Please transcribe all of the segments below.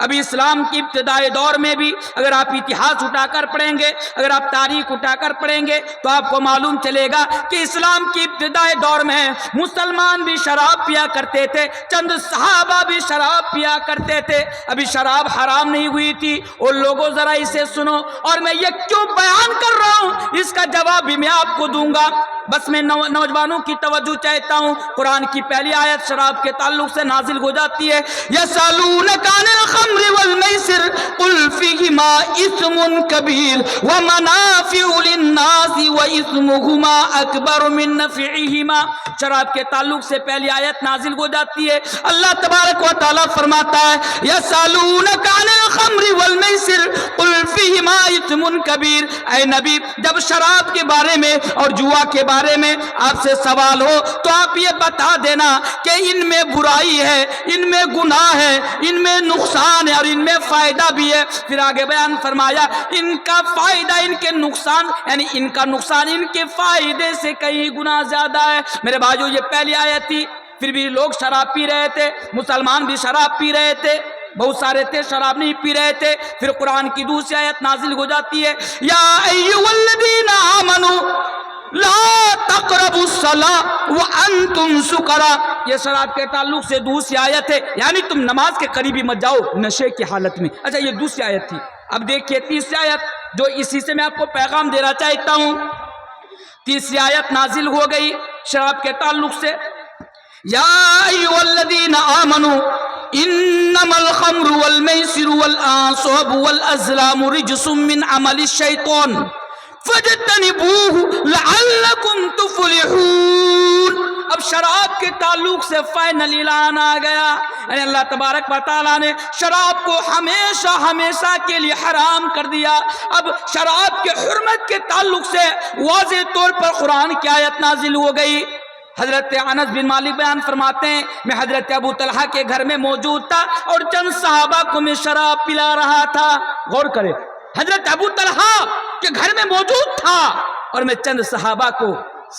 ابھی اسلام کی ابتدائی دور میں بھی اگر آپ اتہاس اٹھا کر پڑھیں گے، اگر آپ تاریخ اٹھا کر پڑھیں گے تو آپ کو معلوم چلے گا کہ اسلام کی ابتدائی دور میں مسلمان بھی شراب پیا کرتے تھے، چند صحابہ بھی شراب پیا کرتے تھے، ابھی شراب حرام نہیں ہوئی تھی۔ اور لوگوں ذرا اسے سنو، اور میں یہ کیوں بیان کر رہا ہوں اس کا جواب بھی میں آپ کو دوں گا، بس میں نوجوانوں کی توجہ چاہتا ہوں۔ قرآن کی پہلی آیت شراب کے تعلق سے نازل ہو جاتی ہے، یسألونک عن الخمر والمیسر قل فیہما اسم کبیر ومنافع للناس واسمہما اکبر من نفعہما۔ شراب کے تعلق سے پہلی آیت نازل ہو جاتی ہے، اللہ تبارک و تعالیٰ فرماتا ہے یسألونک عن الخمر والمیسر قل فیہما اسم کبیر۔ اے نبی، جب شراب کے بارے میں اور جوا کے بارے میں آپ سے سوال ہو تو آپ یہ بتا دینا کہ ان میں برائی ہے، ان میں گناہ ہے، ان میں نقصان ہے اور ان میں فائدہ بھی ہے۔ پھر آگے بیان فرمایا ان کا فائدہ ان کے نقصان، یعنی ان کا نقصان ان کے فائدے سے کئی گنا زیادہ ہے۔ میرے بھائیو، یہ پہلی آیت تھی، پھر بھی لوگ شراب پی رہے تھے، مسلمان بھی شراب پی رہے تھے، بہت سارے تھے شراب نہیں پی رہے تھے۔ پھر قرآن کی دوسری آیت نازل ہو جاتی ہے، یا ایھا الذین آمنوا لا تقربوا الصلاۃ وانتم سکریٰ۔ یہ شراب کے تعلق سے دوسری آیت ہے، یعنی تم نماز کے قریب ہی مت جاؤ نشے کی حالت میں۔ اچھا، یہ دوسری آیت تھی۔ اب دیکھیے تیسری آیت، جو اسی سے میں آپ کو پیغام دینا چاہتا ہوں۔ تیسری آیت نازل ہو گئی شراب کے تعلق سے، یا ایھا الذین آمنوا انما الخمر والمیسر والانصاب والازلام رجس من عمل الشیطان فاجتنبوه لعلکم تفلحون۔ اب شراب کے تعلق سے فائنل اعلان آ گیا، یعنی اللہ تبارک و تعالیٰ نے شراب کو ہمیشہ ہمیشہ کے لیے حرام کر دیا۔ اب شراب کے حرمت کے تعلق سے واضح طور پر قرآن کی آیت نازل ہو گئی۔ حضرت انس بن مالک بیان فرماتے ہیں، میں حضرت ابو طلحہ کے گھر میں موجود تھا اور چند صحابہ کو میں شراب پلا رہا تھا۔ غور کرے، حضرت ابو طلحہ کے گھر میں موجود تھا اور میں چند صحابہ کو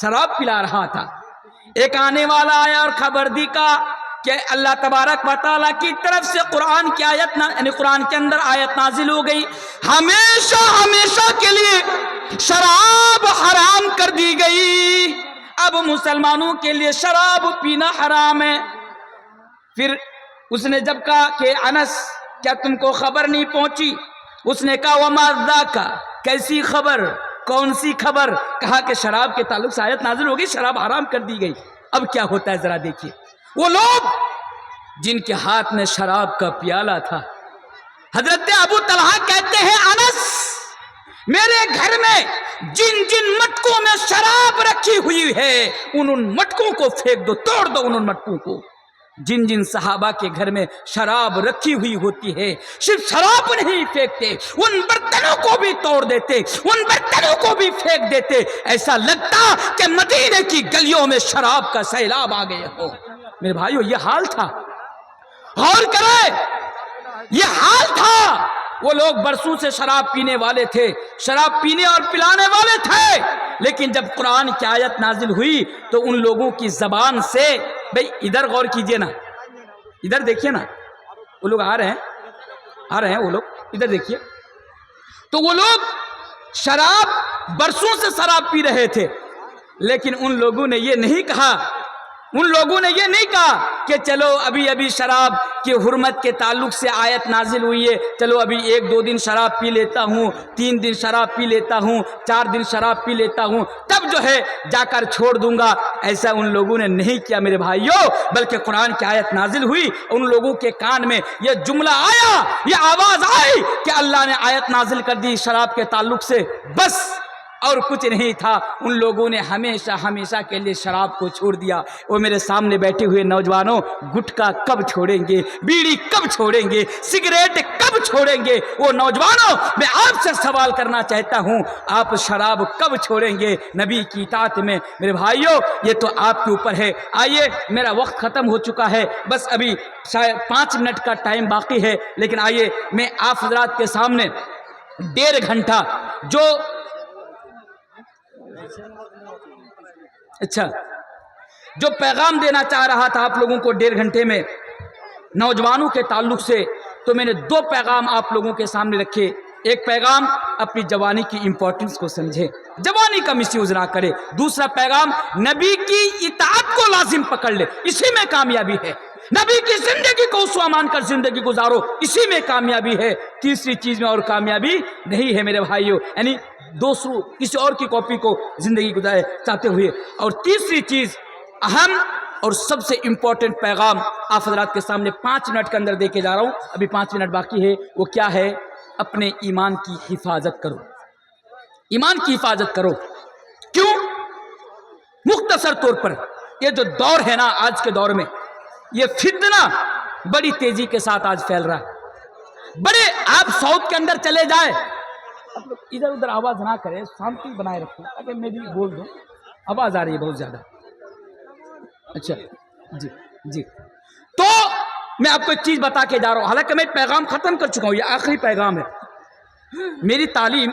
شراب پلا رہا تھا۔ ایک آنے والا آیا اور خبر دی کا کہ اللہ تبارک و تعالیٰ کی طرف سے قرآن کی آیت یعنی قرآن کے اندر آیت نازل ہو گئی، ہمیشہ ہمیشہ کے لیے شراب حرام کر دی گئی۔ اب مسلمانوں کے لیے شراب پینا حرام ہے۔ پھر اس نے جب کہا کہ انس، کیا تم کو خبر نہیں پہنچی؟ اس نے کہا وما ذاک، کیسی خبر، کون سی خبر؟ کہا کہ شراب کے تعلق سے آیت نازل ہو گئی، شراب حرام کر دی گئی۔ اب کیا ہوتا ہے ذرا دیکھیے، وہ لوگ جن کے ہاتھ میں شراب کا پیالہ تھا، حضرت ابو طلحہ کہتے ہیں انس، میرے گھر میں جن جن مٹکوں میں شراب رکھی ہوئی ہے ان مٹکوں کو پھینک دو، توڑ دو ان مٹکوں کو۔ جن جن صحابہ کے گھر میں شراب رکھی ہوئی ہوتی ہے صرف شراب نہیں پھینکتے، ان برتنوں کو بھی توڑ دیتے، ان برتنوں کو بھی پھینک دیتے، ایسا لگتا کہ مدینے کی گلیوں میں شراب کا سیلاب آ گئے ہو۔ میرے بھائیو، یہ حال تھا، غور کرے، یہ حال تھا۔ وہ لوگ برسوں سے شراب پینے والے تھے، شراب پینے اور پلانے والے تھے، لیکن جب قرآن کی آیت نازل ہوئی تو ان لوگوں کی زبان سے، بھئی ادھر غور کیجئے نا، ادھر دیکھیے نا، وہ لوگ آ رہے ہیں وہ لوگ، ادھر دیکھیے، تو وہ لوگ شراب برسوں سے شراب پی رہے تھے، لیکن ان لوگوں نے یہ نہیں کہا، کہ چلو ابھی شراب کی حرمت کے تعلق سے آیت نازل ہوئی ہے، چلو ابھی 1-2 دن شراب پی لیتا ہوں، 3 دن شراب پی لیتا ہوں، 4 دن شراب پی لیتا ہوں، تب جو ہے جا کر چھوڑ دوں گا۔ ایسا ان لوگوں نے نہیں کیا میرے بھائیوں، بلکہ قرآن کی آیت نازل ہوئی، ان لوگوں کے کان میں یہ جملہ آیا، یہ آواز آئی کہ اللہ نے آیت نازل کر دی شراب کے تعلق سے، بس اور کچھ نہیں تھا۔ ان لوگوں نے ہمیشہ ہمیشہ کے لیے شراب کو چھوڑ دیا۔ وہ میرے سامنے بیٹھے ہوئے نوجوانوں، گٹکا کب چھوڑیں گے، بیڑی کب چھوڑیں گے، سگریٹ کب چھوڑیں گے؟ وہ نوجوانوں، میں آپ سے سوال کرنا چاہتا ہوں، آپ شراب کب چھوڑیں گے نبی کی اطاعت میں؟ میرے بھائیوں، یہ تو آپ کے اوپر ہے۔ آئیے، میرا وقت ختم ہو چکا ہے، بس ابھی شاید 5 منٹ کا ٹائم باقی ہے، لیکن آئیے میں آپ حضرات کے سامنے 1.5 گھنٹہ جو پیغام دینا چاہ رہا تھا آپ لوگوں کو 1.5 گھنٹے میں نوجوانوں کے تعلق سے، تو میں نے 2 پیغام آپ لوگوں کے سامنے رکھے. ایک پیغام اپنی جوانی کی امپورٹنس کو سمجھے, جوانی کا مس یوز نہ کرے. دوسرا پیغام نبی کی اطاعت کو لازم پکڑ لے, اسی میں کامیابی ہے. نبی کی زندگی کو اسوہ مان کر زندگی گزارو, اسی میں کامیابی ہے. تیسری چیز میں اور کامیابی نہیں ہے میرے بھائیوں, یعنی دوسروں کسی اور کی کاپی کو زندگی گزارے چاہتے ہوئے. اور تیسری چیز اہم اور سب سے امپورٹنٹ پیغام آپ حضرات کے سامنے 5 منٹ کے اندر دے کے جا رہا ہوں, ابھی 5 منٹ باقی ہے. وہ کیا ہے؟ اپنے ایمان کی حفاظت کرو, ایمان کی حفاظت کرو. کیوں؟ مختصر طور پر یہ جو دور ہے نا آج کے دور میں, یہ فتنہ بڑی تیزی کے ساتھ آج پھیل رہا ہے. بڑے آپ ساؤتھ کے اندر چلے جائیں, ادھر ادھر آواز نہ کرے, شانتی بنائے رکھیں. اگر میں بھی بول دوں, آواز آ رہی ہے بہت زیادہ. اچھا جی جی, تو میں آپ کو ایک چیز بتا کے جا رہا ہوں, حالانکہ میں پیغام ختم کر چکا ہوں, یہ آخری پیغام ہے. میری تعلیم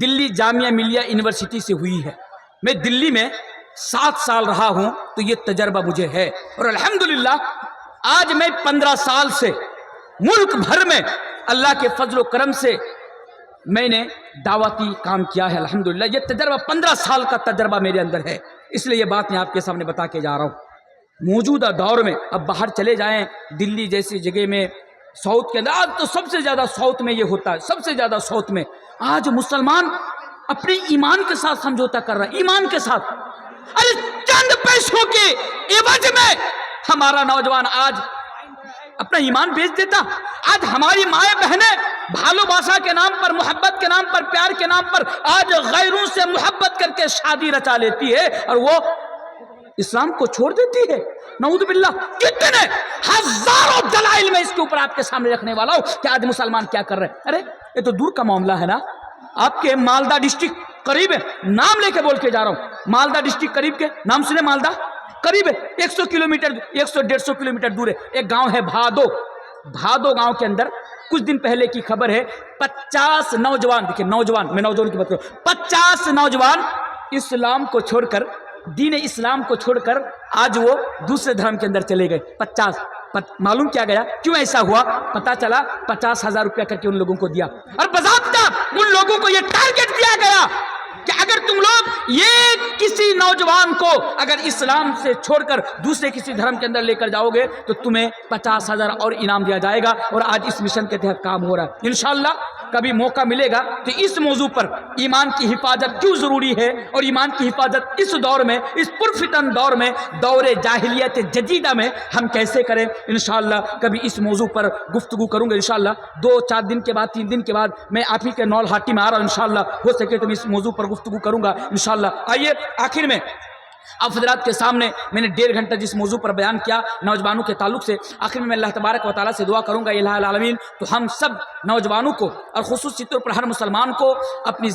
دلی جامعہ ملیہ یونیورسٹی سے ہوئی ہے. میں دلی میں 7 سال رہا ہوں, تو یہ تجربہ مجھے ہے. اور الحمدللہ آج میں 15 سال سے ملک بھر میں اللہ کے فضل و کرم سے میں نے دعوتی کام کیا ہے. الحمدللہ یہ تجربہ 15 سال کا تجربہ میرے اندر ہے, اس لیے یہ بات میں آپ کے سامنے بتا کے جا رہا ہوں. موجودہ دور میں اب باہر چلے جائیں, دلی جیسی جگہ میں, ساؤتھ کے اندر, آج تو سب سے زیادہ ساؤتھ میں یہ ہوتا ہے, سب سے زیادہ ساؤتھ میں آج مسلمان اپنے ایمان کے ساتھ سمجھوتا کر رہا ہے, ایمان کے ساتھ. ارے چند پیسوں کے عوض میں ہمارا نوجوان آج اپنا ایمان بیچ دیتا. آج ہماری مائیں بہنیں بھالو باسا کے نام پر, محبت کے نام پر, پیار کے نام پر آج غیروں سے محبت کر کے شادی رچا لیتی ہے, اور وہ اسلام کو چھوڑ دیتی ہے. نعوذ باللہ. کتنے ہزاروں دلائل میں اس کے اوپر آپ کے سامنے رکھنے والا ہوں کہ آج مسلمان کیا کر رہے ہیں. ارے یہ تو دور کا معاملہ ہے نا, آپ کے مالدہ ڈسٹرکٹ قریب ہے, نام لے کے بول کے جا رہا ہوں, مالدہ ڈسٹرکٹ قریب کے نام سنے, مالدہ قریب ہے, 100 کلومیٹر 100-150 کلومیٹر دور ہے. ایک گاؤں ہے بھادو, بھادو گاؤں کے اندر کچھ دن پہلے کی خبر ہے, 50 نوجوان, دیکھیں نوجوان, میں نوجوان کی بات کروں, 50 نوجوان اسلام کو چھوڑ کر, دین اسلام کو چھوڑ کر آج وہ دوسرے دھرم کے اندر چلے گئے. 50. معلوم کیا گیا, کیوں ایسا ہوا؟ پتا چلا 50,000 روپیہ کر کے ان لوگوں کو دیا, اور باضابطہ ان لوگوں کو یہ ٹارگٹ دیا گیا کہ اگر تم لوگ یہ کسی نوجوان کو اگر اسلام سے چھوڑ کر دوسرے کسی دھرم کے اندر لے کر جاؤ گے تو تمہیں 50,000 اور انعام دیا جائے گا. اور آج اس مشن کے تحت کام ہو رہا ہے. انشاءاللہ کبھی موقع ملے گا تو اس موضوع پر ایمان کی حفاظت کیوں ضروری ہے, اور ایمان کی حفاظت اس دور میں, اس پرفتن دور میں, دور جاہلیت جدیدہ میں ہم کیسے کریں, انشاءاللہ کبھی اس موضوع پر گفتگو کروں گا. انشاءاللہ 2-4 دن کے بعد, 3 دن کے بعد میں آپ ہی کے نول ہاٹی میں آ رہا ہوں. انشاءاللہ ہو سکے تو میں اس موضوع پر گفتگو کروں گا انشاءاللہ. آئیے آخر میں آپ حضرات کے سامنے میں نے 1.5 گھنٹہ جس موضوع پر بیان کیا نوجوانوں کے تعلق سے, آخر میں اللہ تبارک و تعالیٰ سے دعا کروں گا الہ العالمین تو ہم سب نوجوانوں کو اور خصوصی طور پر ہر مسلمان کو اپنی